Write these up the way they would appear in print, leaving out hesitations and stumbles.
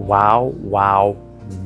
Wow, wow,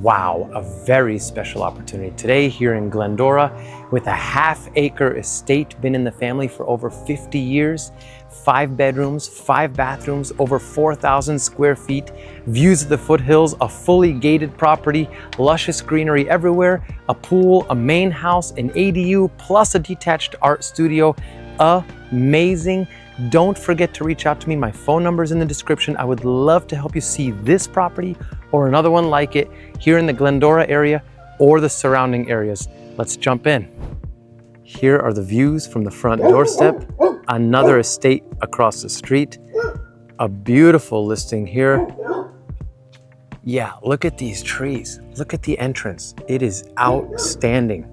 wow. A very special opportunity today here in Glendora with a half-acre estate, been in the family for over 50 years, 5 bedrooms, 5 bathrooms, over 4,000 square feet, views of the foothills, a fully gated property, luscious greenery everywhere, a pool, a main house, an ADU, plus a detached art studio. Amazing. Don't forget to reach out to me. My phone number is in the description. I would love to help you see this property or another one like it here in the Glendora area or the surrounding areas. Let's jump in. Here are the views from the front doorstep. Another estate across the street. A beautiful listing here. Yeah, look at these trees. Look at the entrance. It is outstanding.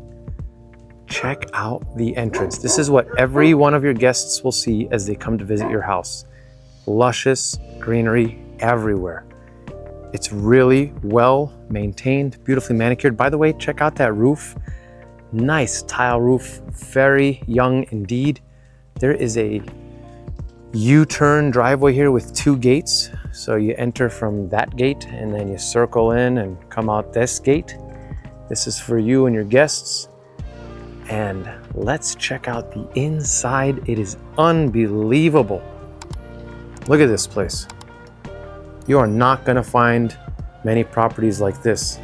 Check out the entrance. This is what every one of your guests will see as they come to visit your house. Luscious greenery everywhere. It's really well maintained, beautifully manicured. By the way, check out that roof. Nice tile roof, very young indeed. There is a U-turn driveway here with 2 gates. So you enter from that gate and then you circle in and come out this gate. This is for you and your guests. And let's check out the inside. It is unbelievable. Look at this place. You are not gonna find many properties like this.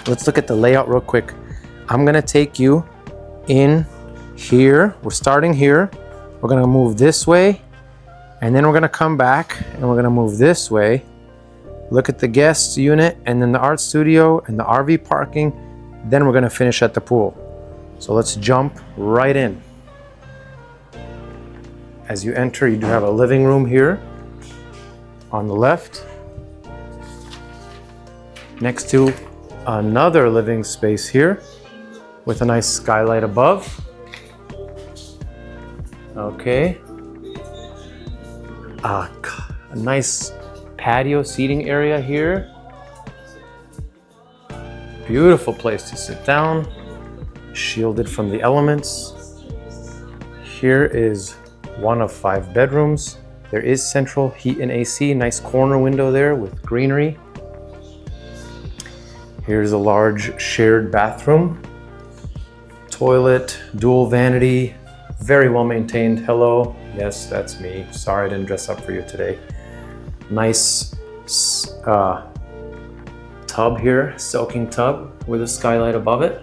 Let's look at the layout real quick. I'm gonna take you in here. We're starting here. We're gonna move this way, and then we're gonna come back and we're gonna move this way. Look at the guest unit and then the art studio and the RV parking. Then we're gonna finish at the pool. So let's jump right in. As you enter, you do have a living room here on the left, next to another living space here with a nice skylight above. Okay. A nice patio seating area here. Beautiful place to sit down, shielded from the elements. Here is one of 5 bedrooms. There is central heat and AC, nice corner window there with greenery. Here's a large shared bathroom. Toilet, dual vanity, very well maintained. Hello, yes, that's me. Sorry I didn't dress up for you today. Nice tub here, soaking tub with a skylight above it.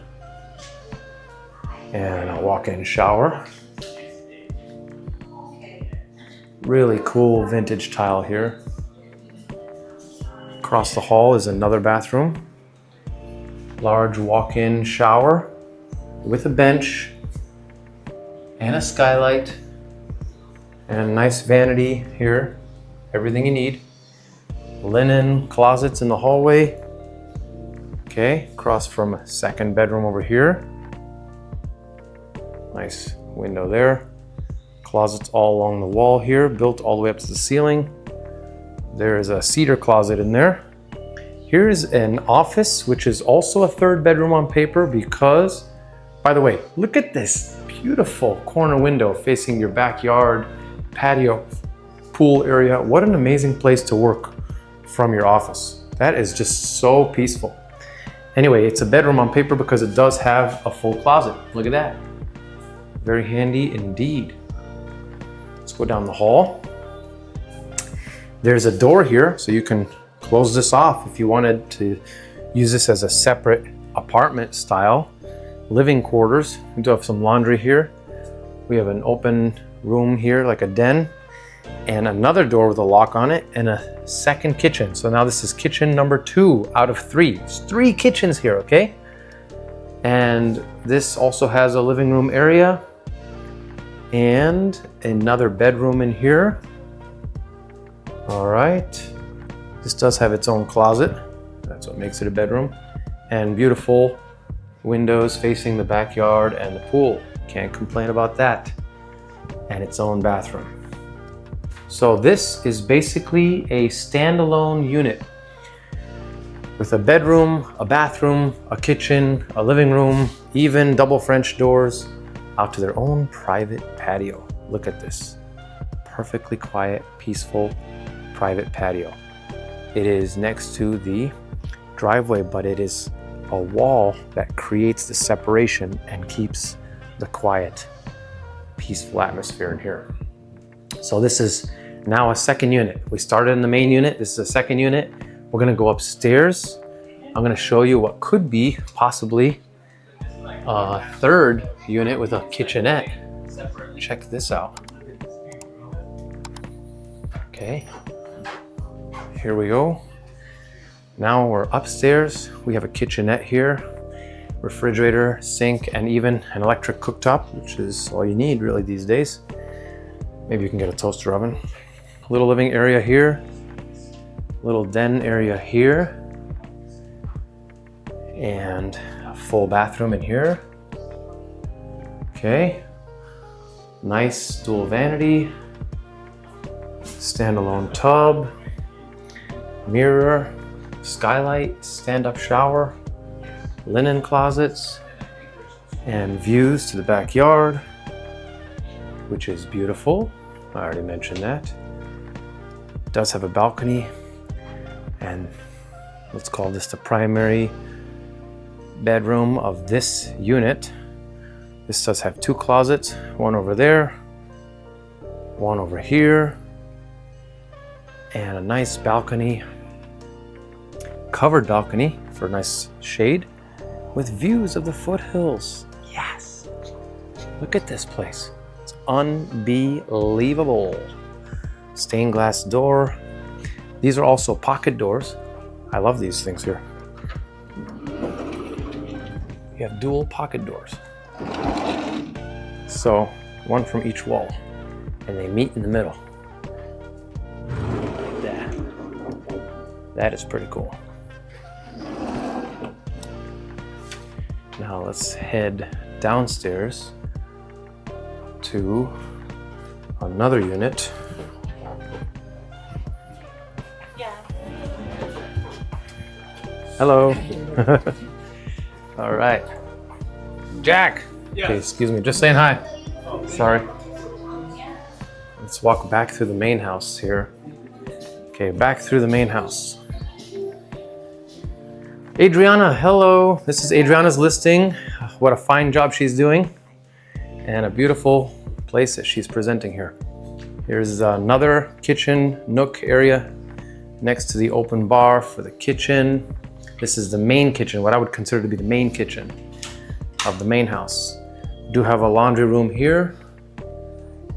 And a walk-in shower. Really cool vintage tile here. Across the hall is another bathroom. Large walk-in shower with a bench and a skylight and a nice vanity here. Everything you need. Linen closets in the hallway. Okay, across from a 2nd bedroom over here. Nice window there. Closets all along the wall here, built all the way up to the ceiling. There is a cedar closet in there. Here's an office, which is also a 3rd bedroom on paper because, by the way, look at this beautiful corner window facing your backyard, patio, pool area. What an amazing place to work from your office. That is just so peaceful. Anyway, it's a bedroom on paper because it does have a full closet. Look at that. Very handy indeed. Let's go down the hall. There's a door here, so you can close this off if you wanted to use this as a separate apartment style living quarters. We do have some laundry here. We have an open room here, like a den, and another door with a lock on it, and a 2nd kitchen. So now this is kitchen number 2 out of 3. There's 3 kitchens here, okay? And this also has a living room area and another bedroom in here. All right. This does have its own closet. That's what makes it a bedroom. And beautiful windows facing the backyard and the pool. Can't complain about that. And its own bathroom. So this is basically a standalone unit with a bedroom, a bathroom, a kitchen, a living room, even double French doors out to their own private patio. Look at this. Perfectly quiet, peaceful, private patio. It is next to the driveway, but it is a wall that creates the separation and keeps the quiet, peaceful atmosphere in here. So this is now a second unit. We started in the main unit. This is a second unit. We're gonna go upstairs. I'm gonna show you what could be possibly a third unit with a kitchenette. Check this out. Okay, here we go. Now we're upstairs. We have a kitchenette here, refrigerator, sink, and even an electric cooktop, which is all you need really these days. Maybe you can get a toaster oven. Little living area here, little den area here, and a full bathroom in here. Okay, nice dual vanity, standalone tub, mirror, skylight, stand-up shower, linen closets, and views to the backyard, which is beautiful. I already mentioned that. It does have a balcony, and let's call this the primary bedroom of this unit. This does have two closets, one over there, one over here, and a nice balcony, covered balcony for nice shade with views of the foothills. Yes, look at this place. It's unbelievable. Stained glass door. These are also pocket doors. I love these things here. You have dual pocket doors. So one from each wall, and they meet in the middle. Like that. That is pretty cool. Now let's head downstairs to another unit. Yeah. Hello. All right. Jack. Yes. Okay, excuse me, just saying hi. Sorry. Let's walk back through the main house here. Okay, back through the main house. Adriana, hello. This is Adriana's listing. What a fine job she's doing, and a beautiful place that she's presenting here. Here's another kitchen nook area next to the open bar for the kitchen. This is the main kitchen, what I would consider to be the main kitchen of the main house. We do have a laundry room here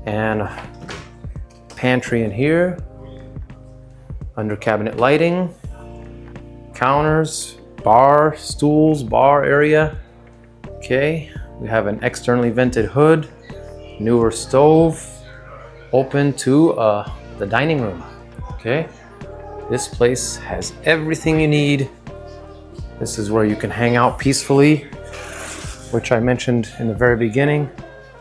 and a pantry in here, under cabinet lighting, counters, bar, stools, bar area. Okay, we have an externally vented hood, newer stove, open to the dining room. Okay, this place has everything you need. This is where you can hang out peacefully, which I mentioned in the very beginning.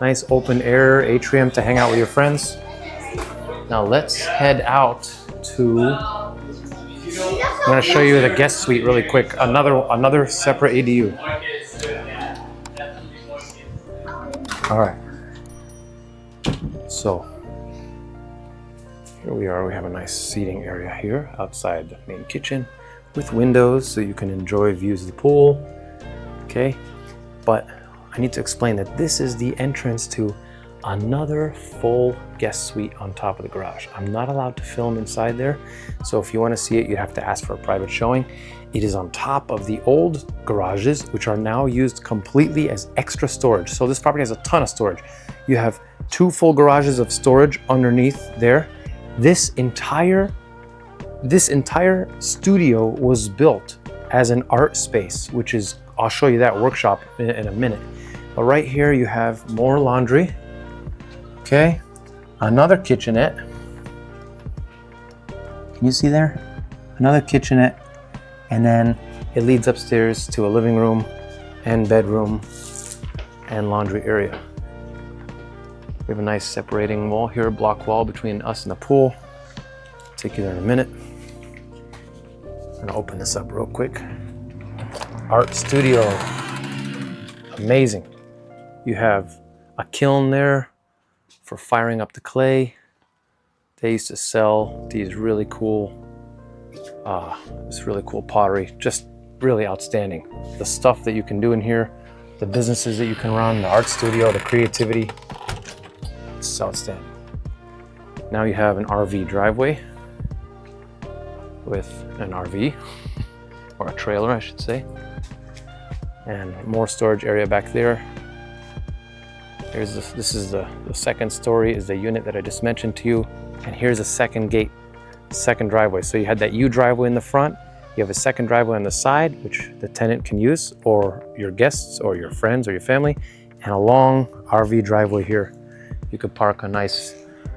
Nice open air atrium to hang out with your friends. Now let's head out to, I'm gonna show you the guest suite really quick. Another separate ADU. All right. So here we are. We have a nice seating area here outside the main kitchen with windows so you can enjoy views of the pool. Okay, but I need to explain that this is the entrance to another full guest suite on top of the garage. I'm not allowed to film inside there, so if you want to see it, you have to ask for a private showing. It is on top of the old garages, which are now used completely as extra storage. So this property has a ton of storage. You have two full garages of storage underneath there. This entire studio was built as an art space, which is, I'll show you that workshop in a minute. But right here you have more laundry. Okay, another kitchenette. Can you see there? Another kitchenette. And then it leads upstairs to a living room and bedroom and laundry area. We have a nice separating wall here, block wall between us and the pool. Take you there in a minute. I'm gonna open this up real quick. Art studio, amazing. You have a kiln there for firing up the clay. They used to sell these really cool This really cool pottery, just really outstanding. The stuff that you can do in here, the businesses that you can run, the art studio, the creativity, it's outstanding. Now you have an RV driveway with an RV, or a trailer I should say, and more storage area back there. This is the second story, is the unit that I just mentioned to you, and here's a second gate, second driveway. So you had that U driveway in the front, you have a second driveway on the side, which the tenant can use, or your guests, or your friends, or your family, and a long RV driveway here. You could park a nice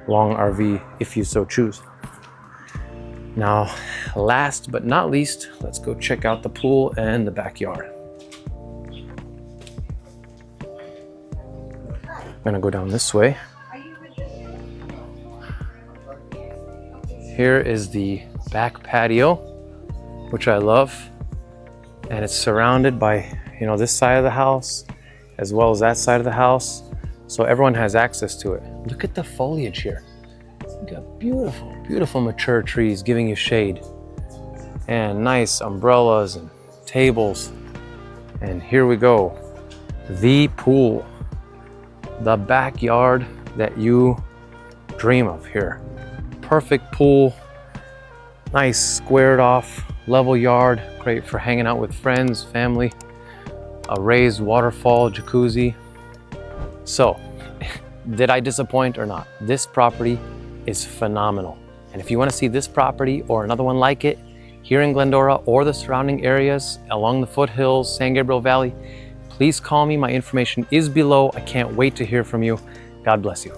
long RV if you so choose. Now, last but not least, let's go check out the pool and the backyard. I'm gonna go down this way. Here is the back patio, which I love. And it's surrounded by, this side of the house, as well as that side of the house. So everyone has access to it. Look at the foliage here. You got beautiful, beautiful mature trees giving you shade. And nice umbrellas and tables. And here we go. The pool. The backyard that you dream of here. Perfect pool, nice squared off, level yard, great for hanging out with friends, family, a raised waterfall, jacuzzi. So, did I disappoint or not? This property is phenomenal. And if you want to see this property or another one like it here in Glendora or the surrounding areas along the foothills, San Gabriel Valley, please call me. My information is below. I can't wait to hear from you. God bless you.